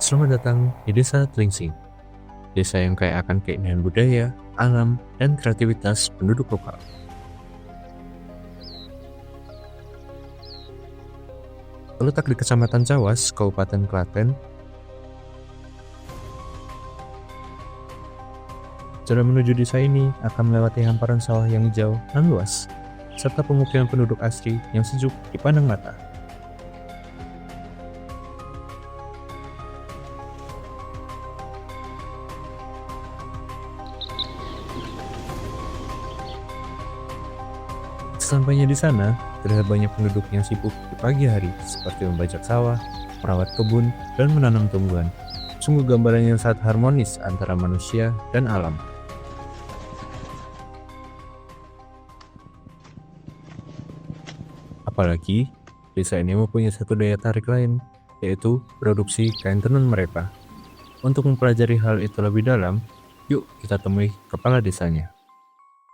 Selamat datang di Desa Tlingsing, desa yang kaya akan keindahan budaya, alam, dan kreativitas penduduk lokal. Terletak di Kecamatan Cawas, Kabupaten Klaten, jalan menuju desa ini akan melewati hamparan sawah yang hijau dan luas, serta pemukiman penduduk asli yang sejuk dipandang mata. Sesampainya di sana, terlihat banyak penduduk yang sibuk di pagi hari, seperti membajak sawah, merawat kebun, dan menanam tumbuhan. Sungguh gambaran yang sangat harmonis antara manusia dan alam. Apalagi, desa ini mempunyai satu daya tarik lain, yaitu produksi kain tenun mereka. Untuk mempelajari hal itu lebih dalam, yuk kita temui kepala desanya.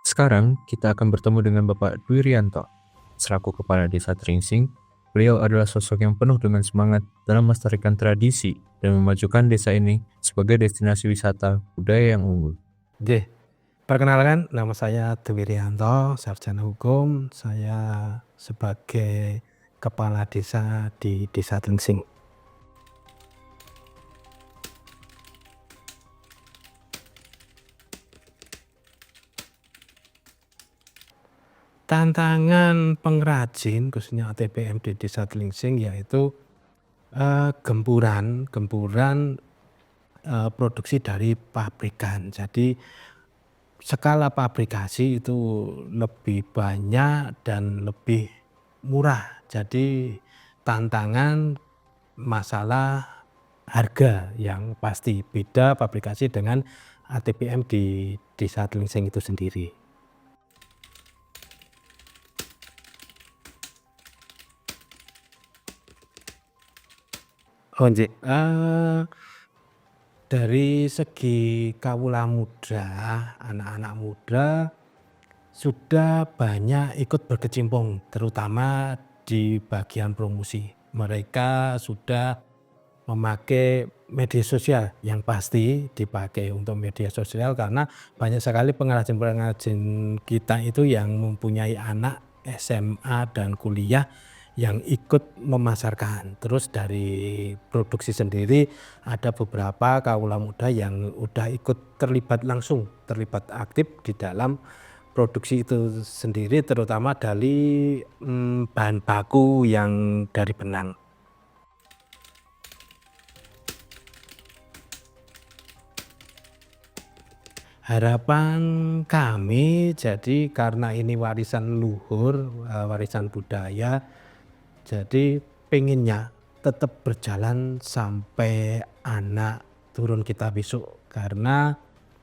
Sekarang, kita akan bertemu dengan Bapak Dwi Rianto. Selaku Kepala Desa Tlingsing, beliau adalah sosok yang penuh dengan semangat dalam melestarikan tradisi dan memajukan desa ini sebagai destinasi wisata budaya yang unggul. Perkenalkan, nama saya Dwi Rianto, sarjana hukum. Saya sebagai Kepala Desa di Desa Tlingsing. Tantangan pengrajin, khususnya ATBM di Desa Tlingsing, yaitu gempuran produksi dari pabrikan. Jadi skala pabrikasi itu lebih banyak dan lebih murah. Jadi tantangan masalah harga yang pasti beda pabrikasi dengan ATBM di Desa Tlingsing itu sendiri. Dari segi kawula muda, anak-anak muda sudah banyak ikut berkecimpung, terutama di bagian promosi. Mereka sudah memakai media sosial, yang pasti dipakai untuk media sosial karena banyak sekali pengrajin-pengrajin kita itu yang mempunyai anak SMA dan kuliah yang ikut memasarkan. Terus dari produksi sendiri ada beberapa kawula muda yang udah ikut terlibat aktif di dalam produksi itu sendiri, terutama dari bahan baku yang dari benang. Harapan kami, jadi karena ini warisan luhur, warisan budaya, jadi pengennya tetap berjalan sampai anak turun kita besok. Karena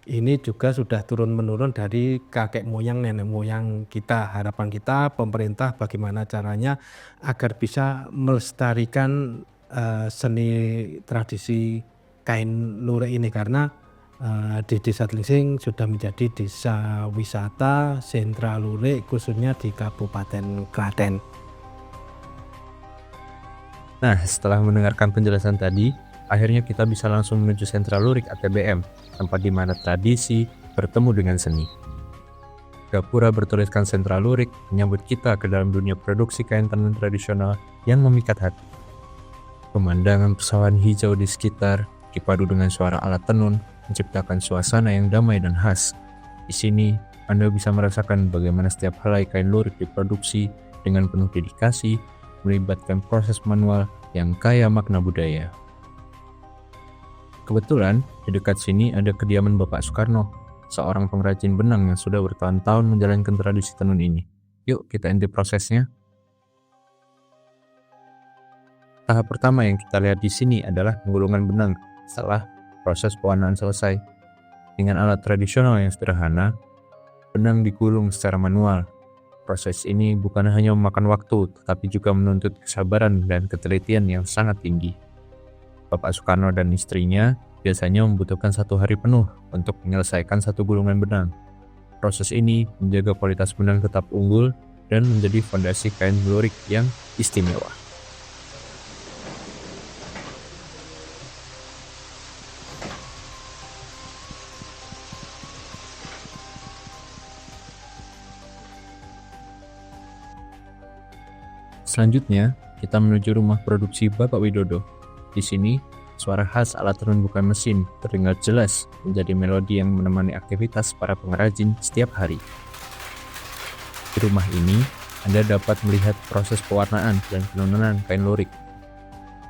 ini juga sudah turun-menurun dari kakek moyang, nenek moyang kita. Harapan kita pemerintah bagaimana caranya agar bisa melestarikan seni tradisi kain lurik ini. Karena di Desa Tlingsing sudah menjadi desa wisata sentra lurik khususnya di Kabupaten Klaten. Nah, setelah mendengarkan penjelasan tadi, akhirnya kita bisa langsung menuju sentra lurik ATBM, tempat di mana tradisi bertemu dengan seni. Gapura bertuliskan sentra lurik menyambut kita ke dalam dunia produksi kain tenun tradisional yang memikat hati. Pemandangan persawahan hijau di sekitar, dipadu dengan suara alat tenun, menciptakan suasana yang damai dan khas. Di sini, Anda bisa merasakan bagaimana setiap helai kain lurik diproduksi dengan penuh dedikasi, melibatkan proses manual yang kaya makna budaya. Kebetulan, di dekat sini ada kediaman Bapak Soekarno, seorang pengrajin benang yang sudah bertahun-tahun menjalankan tradisi tenun ini. Yuk kita intip prosesnya. Tahap pertama yang kita lihat di sini adalah penggulungan benang setelah proses pewarnaan selesai. Dengan alat tradisional yang sederhana, benang digulung secara manual. Proses ini bukan hanya memakan waktu, tetapi juga menuntut kesabaran dan ketelitian yang sangat tinggi. Bapak Soekarno dan istrinya biasanya membutuhkan 1 hari penuh untuk menyelesaikan satu gulungan benang. Proses ini menjaga kualitas benang tetap unggul dan menjadi fondasi kain lurik yang istimewa. Selanjutnya, kita menuju rumah produksi Bapak Widodo. Di sini, suara khas alat tenun bukan mesin terdengar jelas menjadi melodi yang menemani aktivitas para pengrajin setiap hari. Di rumah ini, Anda dapat melihat proses pewarnaan dan penurunan kain lurik.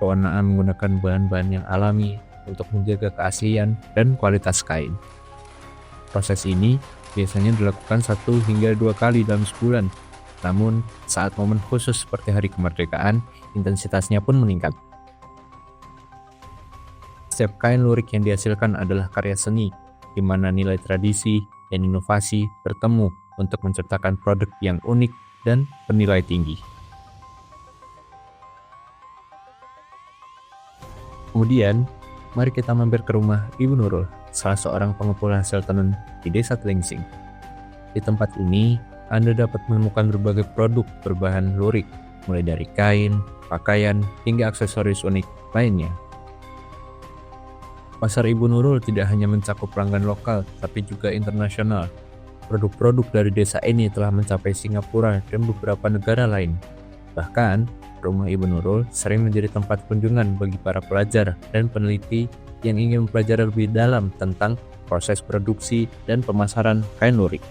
Pewarnaan menggunakan bahan-bahan yang alami untuk menjaga keaslian dan kualitas kain. Proses ini biasanya dilakukan 1 hingga 2 kali dalam sebulan. Namun, saat momen khusus seperti hari kemerdekaan, intensitasnya pun meningkat. Setiap kain lurik yang dihasilkan adalah karya seni, di mana nilai tradisi dan inovasi bertemu untuk menciptakan produk yang unik dan bernilai tinggi. Kemudian, mari kita mampir ke rumah Ibu Nurul, salah seorang pengepul hasil tenun di Desa Tlingsing. Di tempat ini, Anda dapat menemukan berbagai produk berbahan lurik, mulai dari kain, pakaian, hingga aksesoris unik lainnya. Pasar Ibu Nurul tidak hanya mencakup pelanggan lokal, tapi juga internasional. Produk-produk dari desa ini telah mencapai Singapura dan beberapa negara lain. Bahkan, rumah Ibu Nurul sering menjadi tempat kunjungan bagi para pelajar dan peneliti yang ingin mempelajari lebih dalam tentang proses produksi dan pemasaran kain lurik.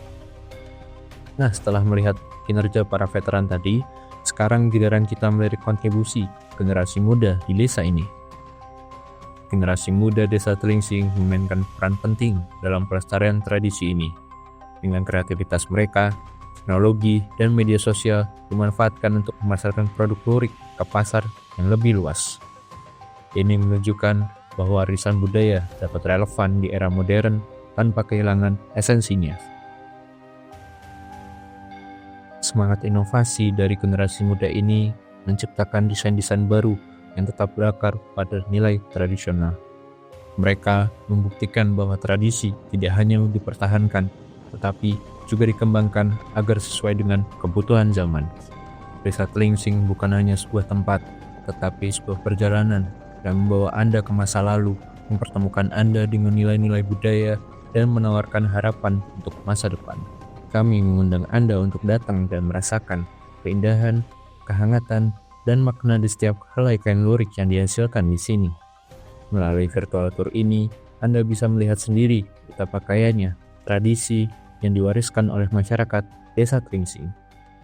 Nah, setelah melihat kinerja para veteran tadi, sekarang giliran kita melirik kontribusi generasi muda di desa ini. Generasi muda Desa Tlingsing memainkan peran penting dalam pelestarian tradisi ini. Dengan kreativitas mereka, teknologi dan media sosial dimanfaatkan untuk memasarkan produk lurik ke pasar yang lebih luas. Ini menunjukkan bahwa warisan budaya dapat relevan di era modern tanpa kehilangan esensinya. Semangat inovasi dari generasi muda ini menciptakan desain-desain baru yang tetap berakar pada nilai tradisional. Mereka membuktikan bahwa tradisi tidak hanya dipertahankan, tetapi juga dikembangkan agar sesuai dengan kebutuhan zaman. Desa Tlingsing bukan hanya sebuah tempat, tetapi sebuah perjalanan yang membawa Anda ke masa lalu, mempertemukan Anda dengan nilai-nilai budaya, dan menawarkan harapan untuk masa depan. Kami mengundang Anda untuk datang dan merasakan keindahan, kehangatan, dan makna di setiap helai kain lurik yang dihasilkan di sini. Melalui virtual tour ini, Anda bisa melihat sendiri betapa kayanya tradisi yang diwariskan oleh masyarakat Desa Tlingsing.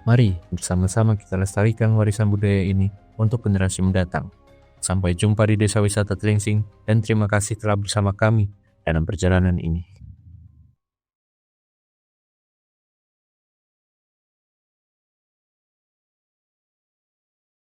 Mari bersama-sama kita lestarikan warisan budaya ini untuk generasi mendatang. Sampai jumpa di Desa Wisata Tlingsing dan terima kasih telah bersama kami dalam perjalanan ini.